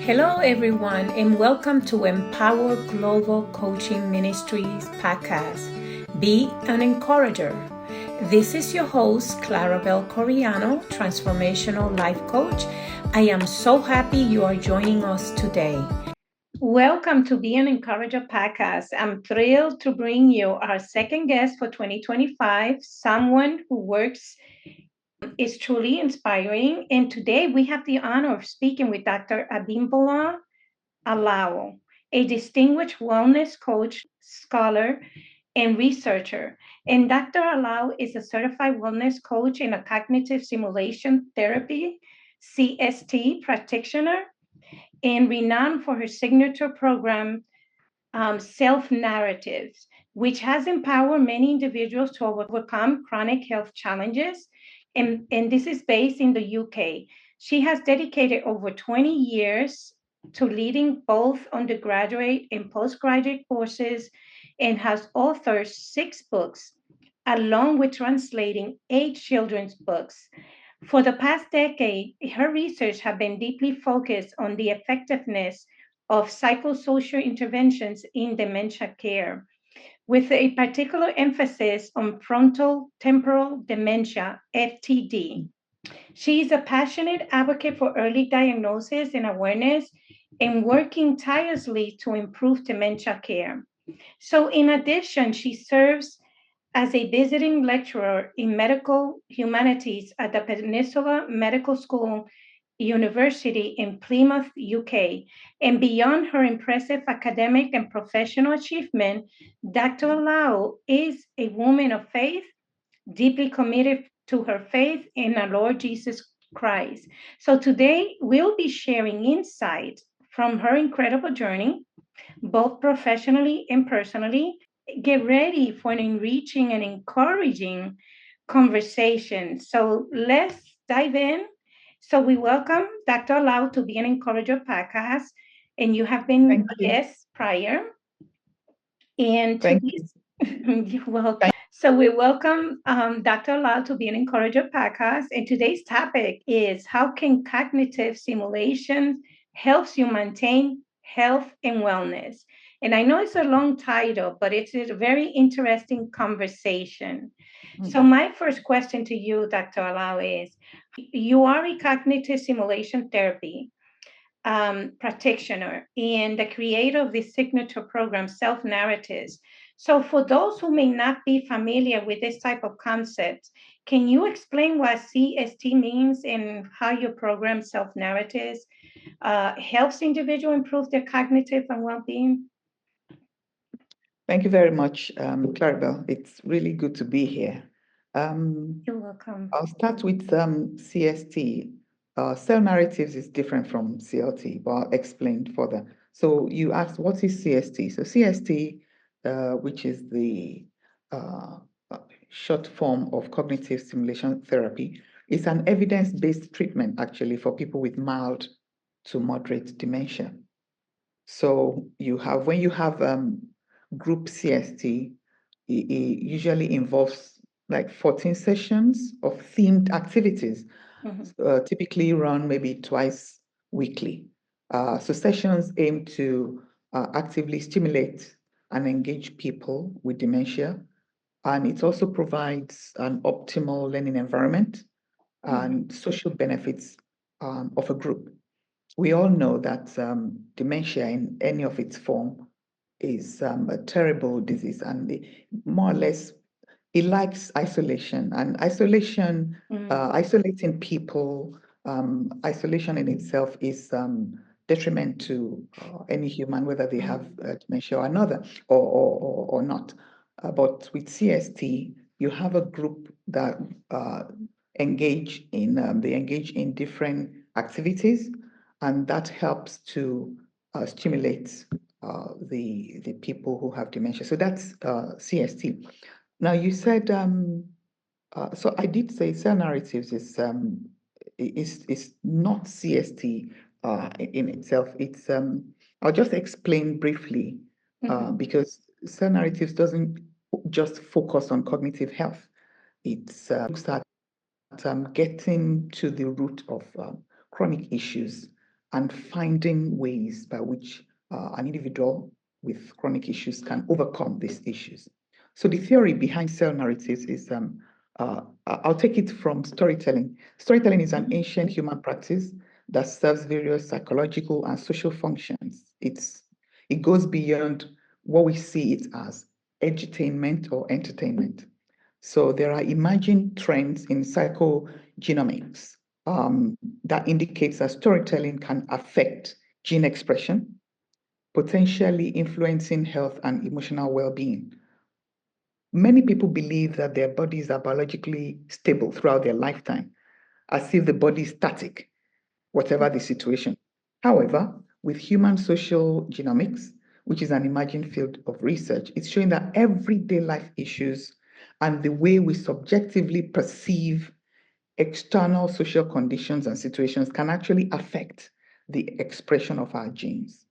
Hello, everyone, and welcome to Empower Global Coaching Ministries podcast. Be an encourager. This is your host, Clarabel Coriano, transformational life coach. I am so happy you are joining us today. Welcome to Be an Encourager podcast. I'm thrilled to bring you our second guest for 2025, someone who works is truly inspiring. And today we have the honor of speaking with Dr. Abimbola Alao, a distinguished wellness coach, scholar, and researcher. And Dr. Alao is a certified wellness coach and a cognitive stimulation therapy, CST practitioner, and renowned for her signature program, Self Narratives, which has empowered many individuals to overcome chronic health challenges. And this is based in the UK. She has dedicated over 20 years to leading both undergraduate and postgraduate courses and has authored 6 books, along with translating 8 children's books. For the past decade, her research has been deeply focused on the effectiveness of psychosocial interventions in dementia care, with a particular emphasis on frontotemporal dementia, FTD. She is a passionate advocate for early diagnosis and awareness and working tirelessly to improve dementia care. So, in addition, she serves as a visiting lecturer in Medical Humanities at the Peninsula Medical School University in Plymouth, UK. And beyond her impressive academic and professional achievement, Dr. Alao is a woman of faith, deeply committed to her faith in our Lord Jesus Christ. So today we'll be sharing insight from her incredible journey, both professionally and personally. Get ready for an enriching and encouraging conversation. So let's dive in. So we welcome Dr. Alao to Be an Encourager podcast, and you have been Thank a you. guest prior. And Thank today's you're welcome. So we welcome Dr. Alao to Be an Encourager podcast, and today's topic is how can cognitive stimulation helps you maintain health and wellness. And I know it's a long title, but it's a very interesting conversation. So my first question to you, Dr. Alao, is you are a cognitive stimulation therapy practitioner and the creator of the signature program, Self Narratives. So, for those who may not be familiar with this type of concept, can you explain what CST means and how your program, Self Narratives, helps individuals improve their cognitive and well-being? Thank you very much, Clarabel. It's really good to be here. You're welcome. I'll start with CST. Cell narratives is different from CLT, but I'll explain further. So you asked, what is CST? So CST, which is the uh, short form of cognitive stimulation therapy, is an evidence-based treatment actually for people with mild to moderate dementia. So when you have group CST, it usually involves like 14 sessions of themed activities, typically run maybe twice weekly. So sessions aim to actively stimulate and engage people with dementia, and it also provides an optimal learning environment and social benefits of a group. We all know that dementia in any of its form is a terrible disease, and more or less it likes isolation. And isolating people, isolation in itself is detriment to any human, whether they have dementia or another or not. But with CST, you have a group that they engage in different activities, and that helps to stimulate the people who have dementia. So that's CST. Now you said, so I did say cell narratives is not CST in itself. It's I'll just explain briefly because cell narratives doesn't just focus on cognitive health. It looks at getting to the root of chronic issues and finding ways by which an individual with chronic issues can overcome these issues. So the theory behind cell narratives is, I'll take it from storytelling. Storytelling is an ancient human practice that serves various psychological and social functions. It goes beyond what we see it as edutainment or entertainment. So there are emerging trends in psychogenomics that indicates that storytelling can affect gene expression, potentially influencing health and emotional well-being. Many people believe that their bodies are biologically stable throughout their lifetime, as if the body is static, whatever the situation. However, with human social genomics, which is an emerging field of research, it's showing that everyday life issues and the way we subjectively perceive external social conditions and situations can actually affect the expression of our genes.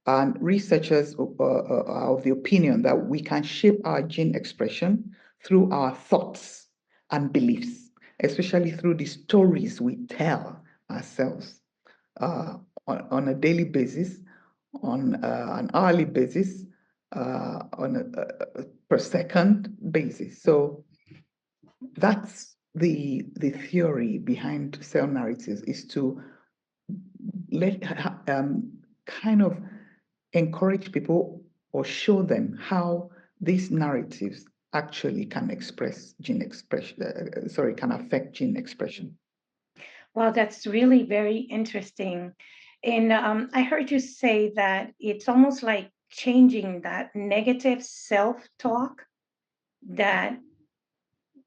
And researchers are of the opinion that we can shape our gene expression through our thoughts and beliefs, especially through the stories we tell ourselves on a daily basis, on an hourly basis, on a per second basis. So that's the theory behind cell narratives, is to let kind of encourage people or show them how these narratives actually can express gene expression, can affect gene expression. Well, that's really very interesting. And I heard you say that it's almost like changing that negative self-talk that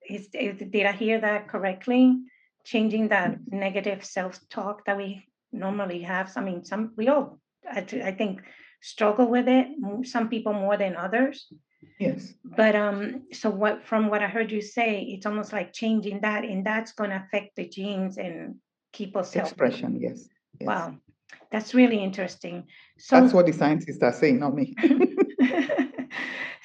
did I hear that correctly? Changing that negative self-talk that we normally have. I mean, we all, I think, struggle with it. Some people more than others. Yes. But so from what I heard you say, it's almost like changing that, and that's going to affect the genes and keep us healthy. Expression, yes. Yes. Wow, that's really interesting. So that's what the scientists are saying, not me.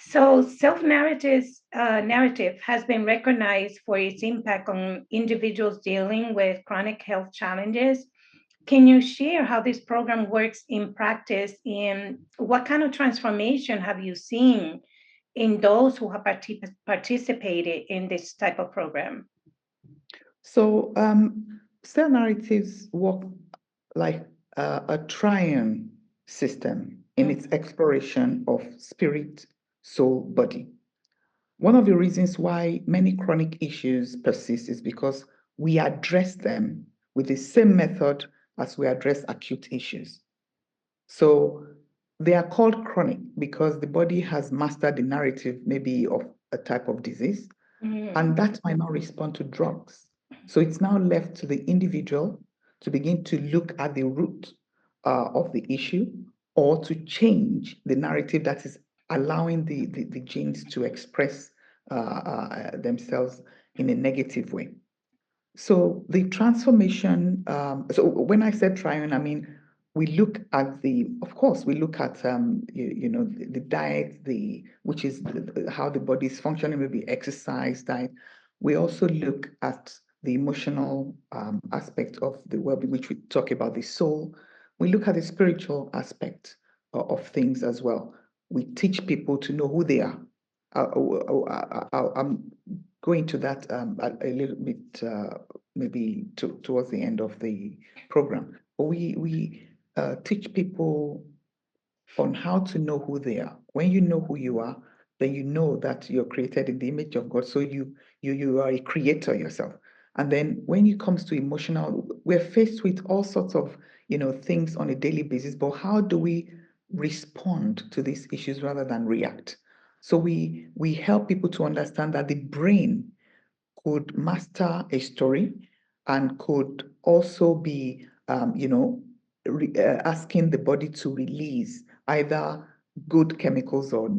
So self-narrative narrative has been recognized for its impact on individuals dealing with chronic health challenges. Can you share how this program works in practice, and what kind of transformation have you seen in those who have participated in this type of program? So cell narratives work like a triune system in its exploration of spirit, soul, body. One of the reasons why many chronic issues persist is because we address them with the same method as we address acute issues. So they are called chronic because the body has mastered the narrative, maybe of a type of disease, and that might not respond to drugs. So it's now left to the individual to begin to look at the root of the issue, or to change the narrative that is allowing the genes to express themselves in a negative way. So the transformation, so when I said triune, I mean, we look at of course, we look at, the diet, which is how the body is functioning, maybe exercise, diet. We also look at the emotional aspect of the well-being, which we talk about the soul. We look at the spiritual aspect of things as well. We teach people to know who they are. I'm going to that a little bit, maybe towards the end of the program. But we teach people on how to know who they are. When you know who you are, then you know that you're created in the image of God. So you are a creator yourself. And then when it comes to emotional, we're faced with all sorts of things on a daily basis. But how do we respond to these issues rather than react? So we help people to understand that the brain could master a story and could also be, asking the body to release either good chemicals or,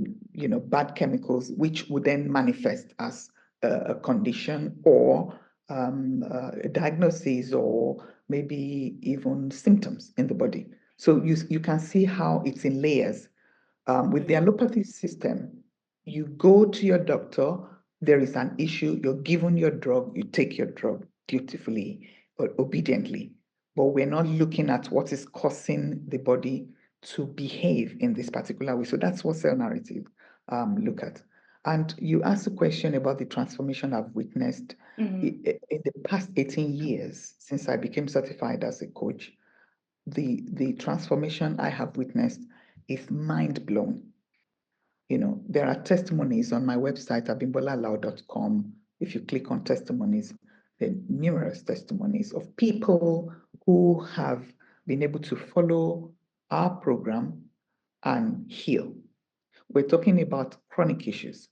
bad chemicals, which would then manifest as a condition or a diagnosis or maybe even symptoms in the body. So you can see how it's in layers. With the allopathy system, you go to your doctor, there is an issue, you're given your drug, you take your drug dutifully or obediently. but we're not looking at what is causing the body to behave in this particular way. So that's what cell narrative look at. And you asked a question about the transformation I've witnessed in the past 18 years since I became certified as a coach. The transformation I have witnessed is mind blowing. There are testimonies on my website, abimbolalao.com. If you click on testimonies, there are numerous testimonies of people who have been able to follow our program and heal. We're talking about chronic issues.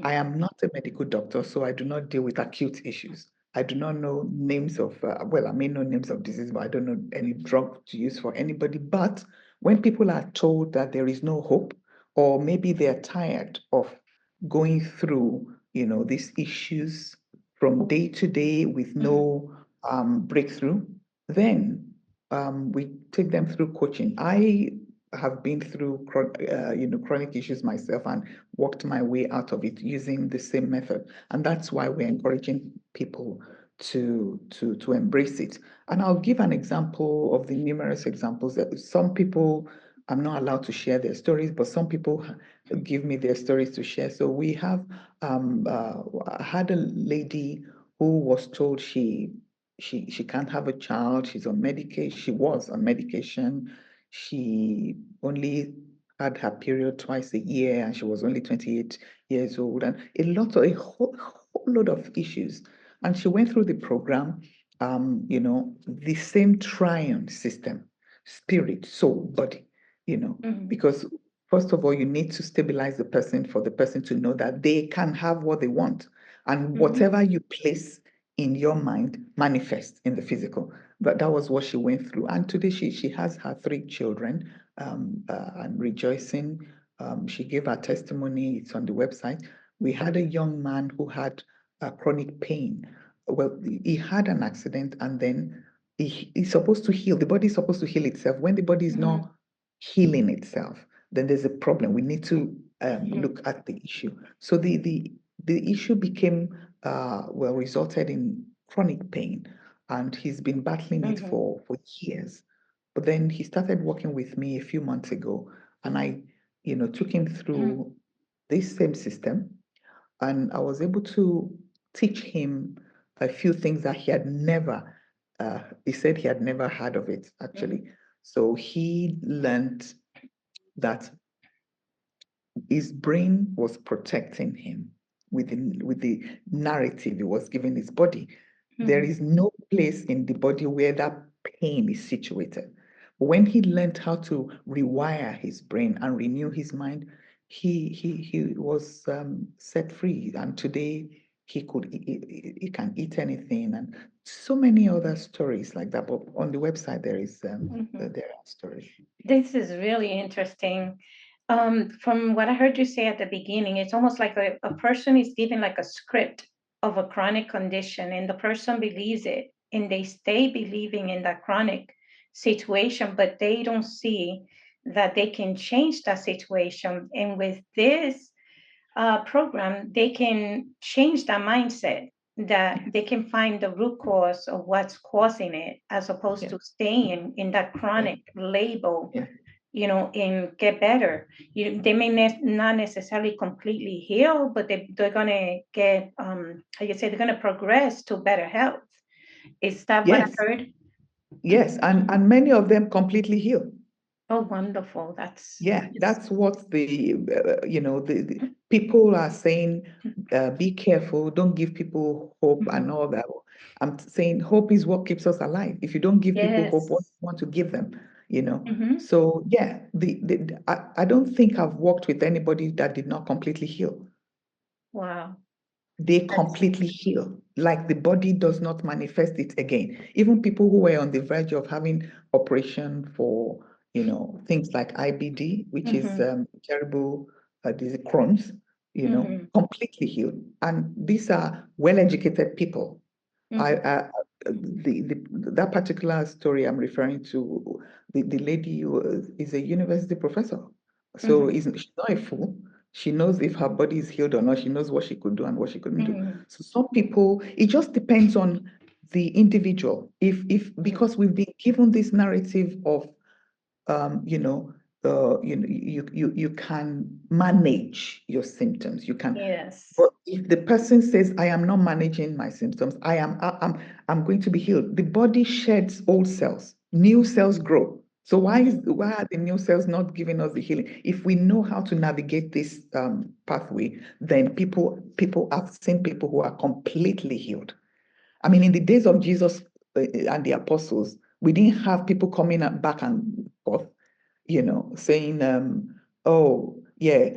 I am not a medical doctor, so I do not deal with acute issues. I do not know names of, I may know names of disease, but I don't know any drug to use for anybody. But when people are told that there is no hope, or maybe they're tired of going through, these issues from day to day with no breakthrough, then we take them through coaching. I have been through chronic issues myself and worked my way out of it using the same method. And that's why we're encouraging people to embrace it. And I'll give an example of the numerous examples that some people, I'm not allowed to share their stories, but some people give me their stories to share. So we have had a lady who was told she can't have a child. She's on medication. She was on medication. She only had her period twice a year, and she was only 28 years old, and a whole lot of issues. And she went through the program, the same triune system, spirit, soul, body, because first of all, you need to stabilize the person for the person to know that they can have what they want. And whatever you place in your mind manifests in the physical. But that was what she went through. And today she has her 3 children and rejoicing. She gave her testimony. It's on the website. We had a young man who had chronic pain. Well, he had an accident and then he's supposed to heal. The body is supposed to heal itself. When the body is not healing itself, then there's a problem. We need to look at the issue. So the issue became resulted in chronic pain, and he's been battling it for years. But then he started working with me a few months ago, and I, took him through this same system, and I was able to teach him a few things that he said he had never heard of it actually. So he learned that his brain was protecting him with the narrative he was giving his body. There is no place in the body where that pain is situated. When he learned how to rewire his brain and renew his mind, he was set free. And today he can eat anything, and so many other stories like that. But on the website there are stories. This is really interesting. From what I heard you say at the beginning, it's almost like a person is given like a script of a chronic condition, and the person believes it, and they stay believing in that chronic situation, but they don't see that they can change that situation. And with this program, they can change that mindset, that they can find the root cause of what's causing it, as opposed to staying in that chronic label, and get better. They may not necessarily completely heal, but they're going to get, how you say, they're going to progress to better health. Is that what I Yes, heard? yes, and many of them completely heal. Oh, wonderful. That's Yeah, just, that's what the people are saying. Be careful, don't give people hope and all that. I'm saying hope is what keeps us alive. If you don't give people hope, what do yes. you want to give them? Mm-hmm. So yeah, I don't think I've worked with anybody that did not completely heal. Wow. They That's, completely heal, like the body does not manifest it again. Even people who were on the verge of having operation for, things like IBD, which is mm-hmm. terrible disease, Crohn's, Mm-hmm. completely healed. And these are well-educated people. I, Mm-hmm. that particular story I'm referring to, the lady is a university professor. So Mm-hmm. she's not a fool. She knows if her body is healed or not. She knows what she could do and what she couldn't do. Mm-hmm. So some people, it just depends on the individual. Because we've been given this narrative of you can manage your symptoms. You can, Yes. but if the person says, I am not managing my symptoms, I'm going to be healed. The body sheds old cells, new cells grow. So why are the new cells not giving us the healing? If we know how to navigate this pathway, then I've seen people who are completely healed. I mean, in the days of Jesus and the apostles, we didn't have people coming back and forth, saying, oh, yeah,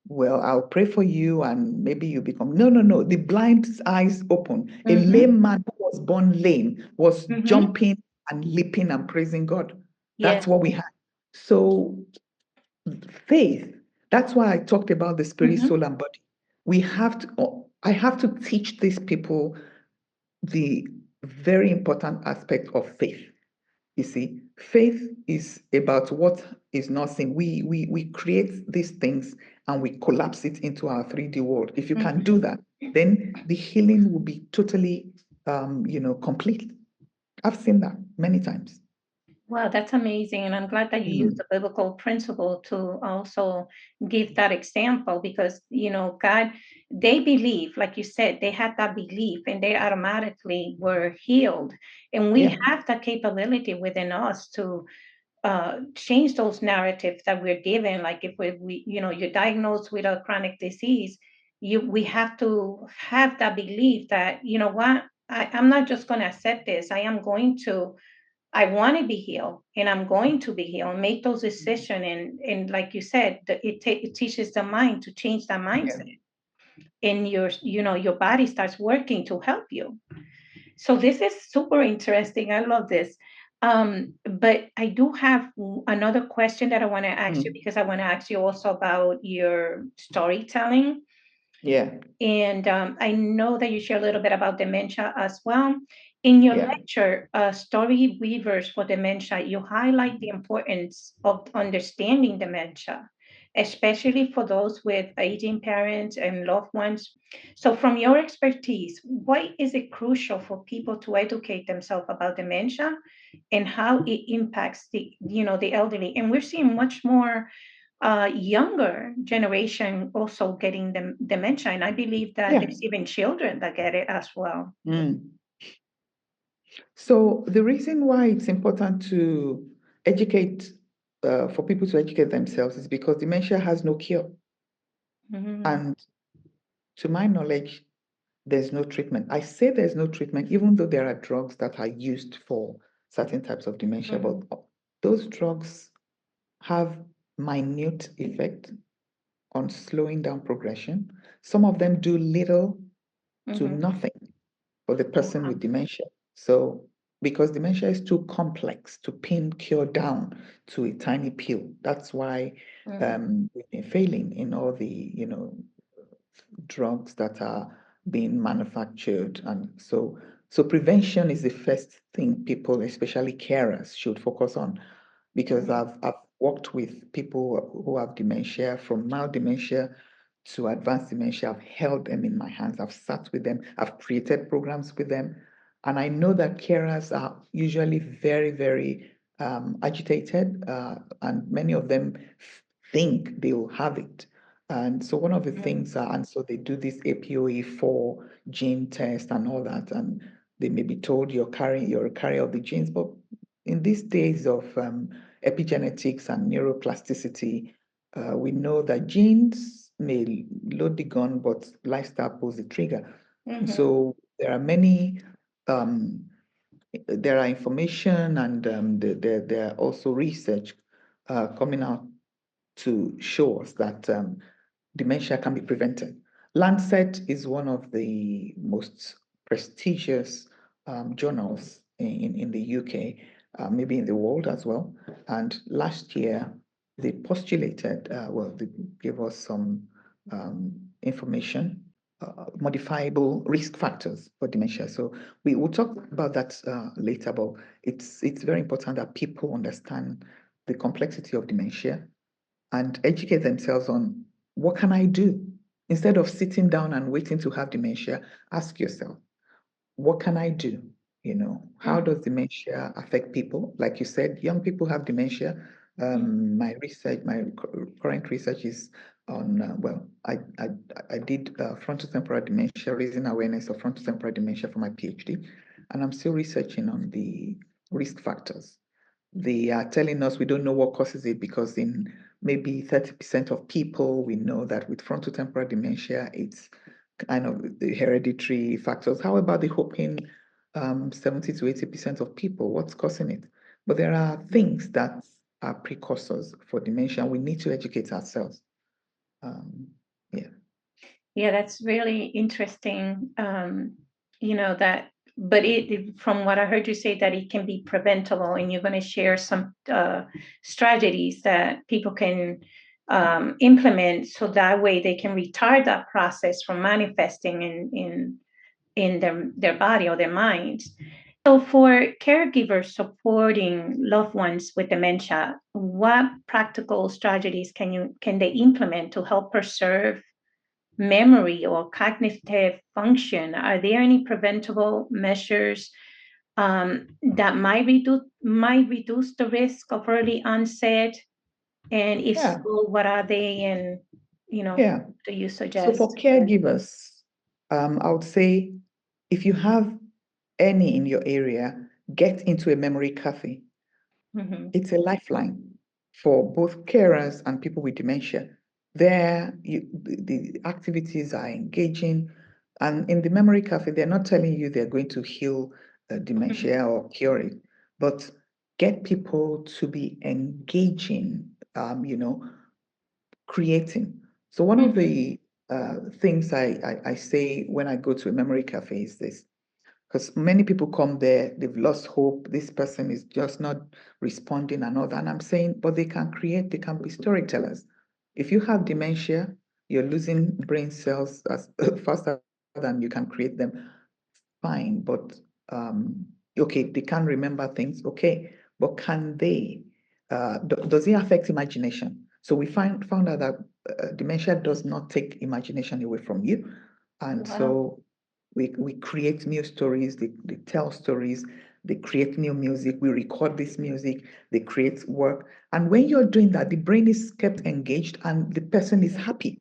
well, I'll pray for you and maybe you become. No, no, no. The blind eyes open. A lame man who was born lame was jumping and leaping and praising God. That's Yes. what we had. So faith, that's why I talked about the spirit, soul, and body. I have to teach these people the very important aspect of faith. You see, faith is about what is not seen. We create these things and we collapse it into our 3D world. If you can do that, then the healing will be totally complete. I've seen that many times. Wow, that's amazing. And I'm glad that you used Mm. the biblical principle to also give that example because, God, they believe, like you said, they had that belief and they automatically were healed. And we Yeah. have the capability within us to change those narratives that we're given. Like if you're diagnosed with a chronic disease, we have to have that belief that, you know what, I'm not just going to accept this. I want to be healed and I'm going to be healed, make those decisions. And like you said, it teaches the mind to change that Yeah. mindset and your body starts working to help you. So this is super interesting. I love this. But I do have another question that I want to ask you Mm. because I want to ask you also about your storytelling. Yeah. And I know that you share a little bit about dementia as well. In your Yeah. lecture, Story Weavers for Dementia, you highlight the importance of understanding dementia, especially for those with aging parents and loved ones. So, from your expertise, why is it crucial for people to educate themselves about dementia and how it impacts the elderly? And we're seeing much more younger generation also getting dementia. And I believe that Yeah. there's even children that get it as well. Mm. So the reason why it's important to educate, for people to educate themselves is because dementia has no cure. Mhm. And to my knowledge, there's no treatment. I say there's no treatment, even though there are drugs that are used for certain types of dementia, but Mhm. those drugs have minute effect on slowing down progression. Some of them do little to Mhm. nothing for the person Wow. with dementia. So, because dementia is too complex to pin cure down to a tiny pill, that's why Mhm. we've been failing in all the, drugs that are being manufactured. And so prevention is the first thing people, especially carers, should focus on, because Mhm. I've worked with people who have dementia, from mild dementia to advanced dementia. I've held them in my hands. I've sat with them. I've created programs with them. And I know that carers are usually very, very agitated, and many of them think they will have it. And so one of the Mhm. things and so they do this APOE4 gene test and all that, and they may be told you're a carrier of the genes. But in these days of epigenetics and neuroplasticity, we know that genes may load the gun, but lifestyle pulls the trigger. Mhm. So um, there are information and there are also research coming out to show us that dementia can be prevented. Lancet is one of the most prestigious journals in the UK, maybe in the world as well. And last year, they postulated, they gave us some information, modifiable risk factors for dementia. So we will talk about that later, but it's very important that people understand the complexity of dementia and educate themselves on what can I do? Instead of sitting down and waiting to have dementia, ask yourself, what can I do? How does dementia affect people? Like you said, young people have dementia. My current research is on, I did frontotemporal dementia, raising awareness of frontotemporal dementia for my PhD, and I'm still researching on the risk factors. They are telling us we don't know what causes it because in maybe 30% of people, we know that with frontotemporal dementia, it's kind of the hereditary factors. How about the hoping 70 to 80% of people? What's causing it? But there are things that are precursors for dementia. We need to educate ourselves. Yeah. Yeah, that's really interesting. That, but from what I heard you say, that it can be preventable, and you're going to share some strategies that people can implement, so that way they can retard that process from manifesting in their body or their minds. So, for caregivers supporting loved ones with dementia, what practical strategies can they implement to help preserve memory or cognitive function? Are there any preventable measures that might reduce the risk of early onset? And if Yeah. so, what are they? And Yeah. do you So suggest? for caregivers, I would say if you have any in your area, get into a memory cafe. Mhm, It's a lifeline for both carers and people with dementia. The activities are engaging, and in the memory cafe, they're not telling you they're going to heal mhm, dementia or cure it, but get people to be engaging, creating. So one of mhm, the things I say when I go to a memory cafe is this, because many people come there, they've lost hope, this person is just not responding and all that. And I'm saying, but they can create, they can be storytellers. If you have dementia, you're losing brain cells as faster than you can create them, fine, but okay, they can't remember things, okay, but can they, does it affect imagination? So we found out that dementia does not take imagination away from you. And wow. so we create new stories, they tell stories, they create new music, we record this music, they create work. And when you're doing that, the brain is kept engaged and the person is happy.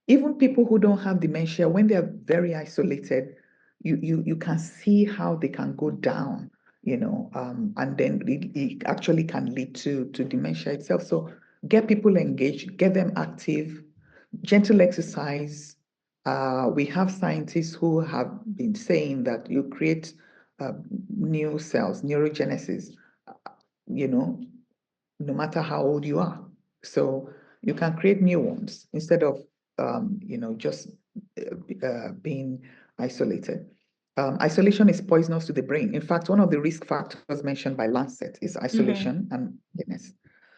Even people who don't have dementia, when they're very isolated, you can see how they can go down, and then it actually can lead to dementia itself. So get people engaged, get them active, gentle exercise. We have scientists who have been saying that you create uh, new cells, neurogenesis, you know, no matter how old you are. So you can create new ones instead of just being isolated. Isolation is poisonous to the brain. In fact, one of the risk factors mentioned by Lancet is Mhm, isolation and illness.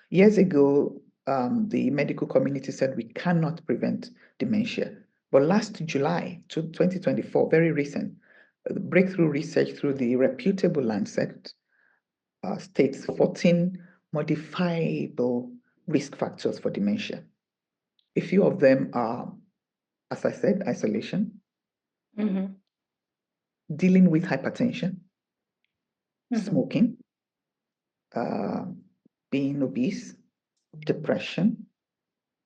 Years ago, the medical community said we cannot prevent dementia. But last July 2024, very recent, breakthrough research through the reputable Lancet states 14 modifiable risk factors for dementia. A few of them are, as I said, isolation, mhm, dealing with hypertension, mhm, smoking, uh, being obese, depression,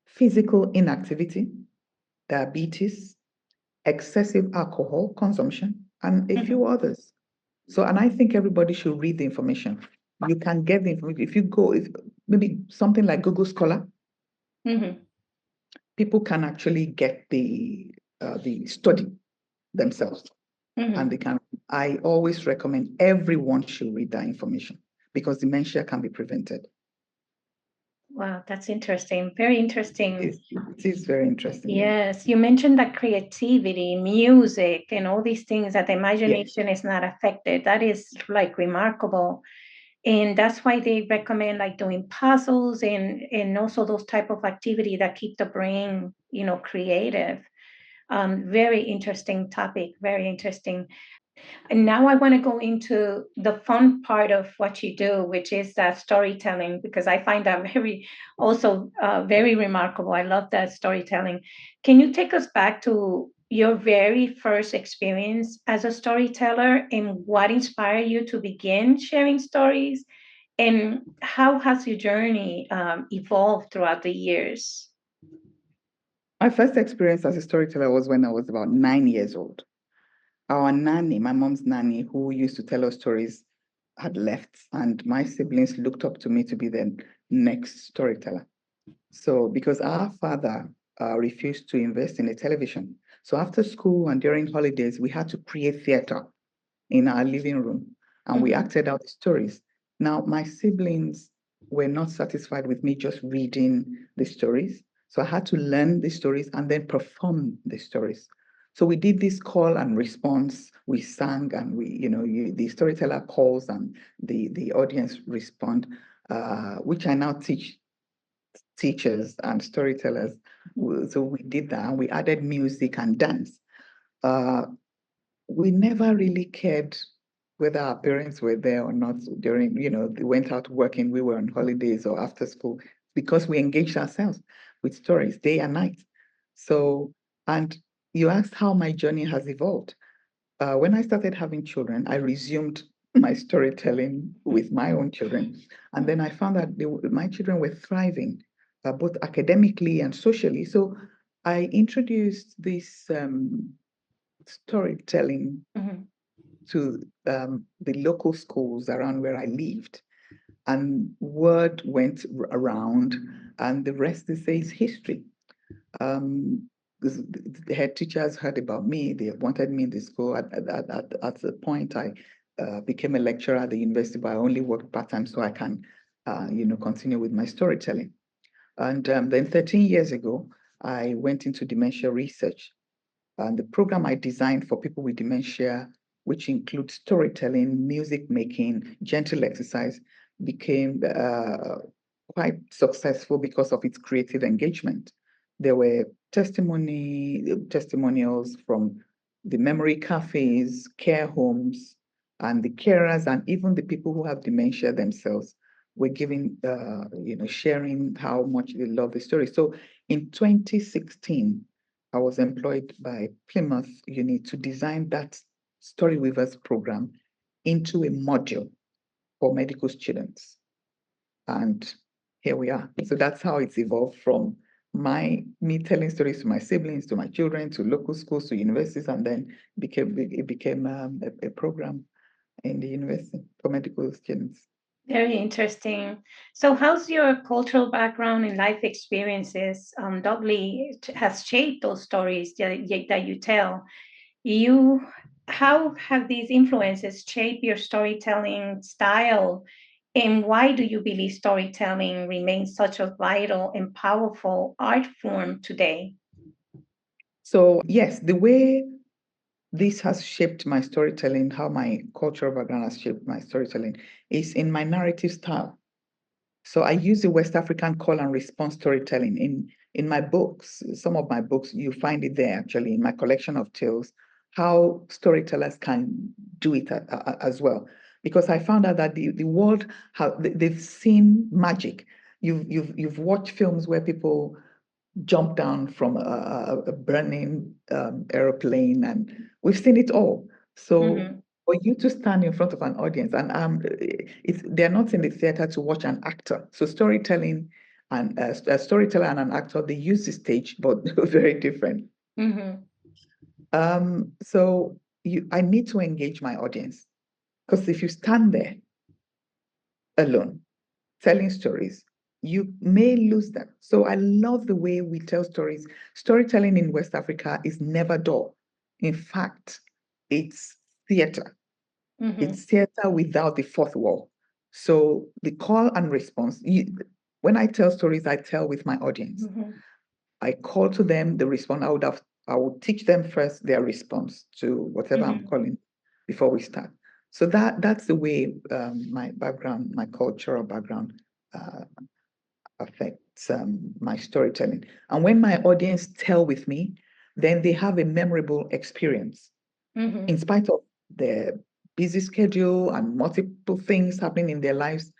physical inactivity, diabetes, excessive alcohol consumption, and a mhm, few others. So, and I think everybody should read the information. You can get the information if you go, maybe something like Google Scholar, mhm, people can actually get the study themselves, and mhm. they can. I always recommend everyone should read that information because dementia can be prevented. Wow, that's interesting. Very interesting. It is very interesting. Yeah. Yes, you mentioned that creativity, music, and all these things, that the Yes. imagination is not affected. That is like remarkable. And that's why they recommend like doing puzzles and also those type of activity that keep the brain, creative. Very interesting topic, very interesting. And now I want to go into the fun part of what you do, which is that storytelling, because I find that also very remarkable. I love that storytelling. Can you take us back to your very first experience as a storyteller and what inspired you to begin sharing stories, and how has your journey evolved throughout the years? My first experience as a storyteller was when I was about 9 years old. Our nanny, my mom's nanny, who used to tell us stories, had left, and my siblings looked up to me to be the next storyteller. So, because our father refused to invest in a television, so after school and during holidays, we had to create theater in our living room, and we acted out stories. Now, my siblings were not satisfied with me just reading the stories. So I had to learn the stories and then perform the stories. So we did this call and response. We sang and the storyteller calls and the audience respond, which I now teach teachers and storytellers. So we did that and we added music and dance. Uh, we never really cared whether our parents were there or not during, they went out working, we were on holidays or after school, because we engaged ourselves with stories day and night. So, and you asked how my journey has evolved. When I started having children, I resumed my storytelling with my own children. And then I found that my children were thriving, both academically and socially. So I introduced this storytelling to the local schools around where I lived. And word went around, and the rest is history. Because the head teachers heard about me, they wanted me in the school. At the point, I became a lecturer at the university, but I only worked part-time so I can, continue with my storytelling. And then 13 years ago, I went into dementia research. And the program I designed for people with dementia, which includes storytelling, music making, gentle exercise, became quite successful because of its creative engagement. There were testimonials from the memory cafes, care homes, and the carers, and even the people who have dementia themselves were giving, sharing how much they love the story. So in 2016, I was employed by Plymouth Uni to design that Story Weavers program into a module for medical students. And here we are. So that's how it's evolved from me telling stories to my siblings, to my children, to local schools, to universities, and then it became a program in the university for medical students. Very interesting. So, how's your cultural background and life experiences doubly has shaped those stories that you tell? You, how have these influences shaped your storytelling style, and why do you believe storytelling remains such a vital and powerful art form today? So yes, the way this has shaped my storytelling, how my cultural background has shaped my storytelling, is in my narrative style. So I use the West African call and response storytelling in my books. Some of my books, you find it there actually in my collection of tales, how storytellers can do it as well. Because I found out that the world, they've seen magic. You've watched films where people jump down from a burning aeroplane, and we've seen it all. So for you to stand in front of an audience, and they're not in the theater to watch an actor. So storytelling and a storyteller and an actor, they use the stage, but very different. So I need to engage my audience, because if you stand there alone telling stories, you may lose them. So I love the way we tell stories. Storytelling in West Africa is never dull. In fact, it's theater. It's theater without the fourth wall. So the call and response, when I tell stories, I tell with my audience. I call to them, they respond. I would teach them first their response to whatever I'm calling before we start. So that's the way my background, my cultural background uh, affects my storytelling. And when my audience tell with me, then they have a memorable experience. In spite of their busy schedule and multiple things happening in their lives,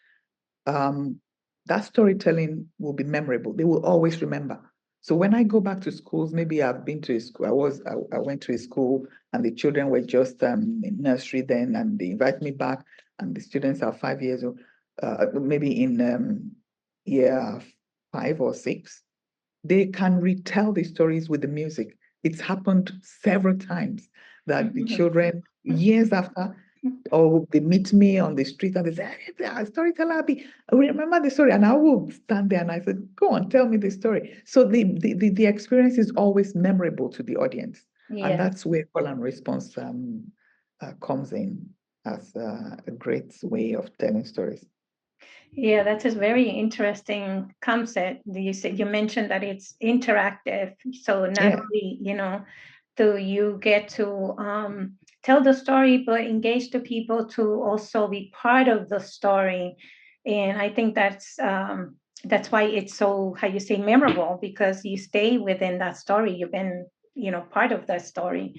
that storytelling will be memorable. They will always remember. So when I go back to schools, maybe I've been to a school, I went to a school and the children were just in nursery then, and they invite me back, and the students are 5 years old, maybe in year 5 or 6. They can retell the stories with the music. It's happened several times that the children, years after, or they meet me on the street and they say, "Hey, storyteller Abby, I remember the story." And I will stand there and I said, "Go on, tell me the story." So the experience is always memorable to the audience. And that's where call and response comes in as a great way of telling stories. Yeah, that is very interesting concept. You mentioned that it's interactive. So not Yeah. only, do you get to tell the story, but engage the people to also be part of the story. And I think that's why it's so, how you say, memorable, because you stay within that story. You've been, part of that story.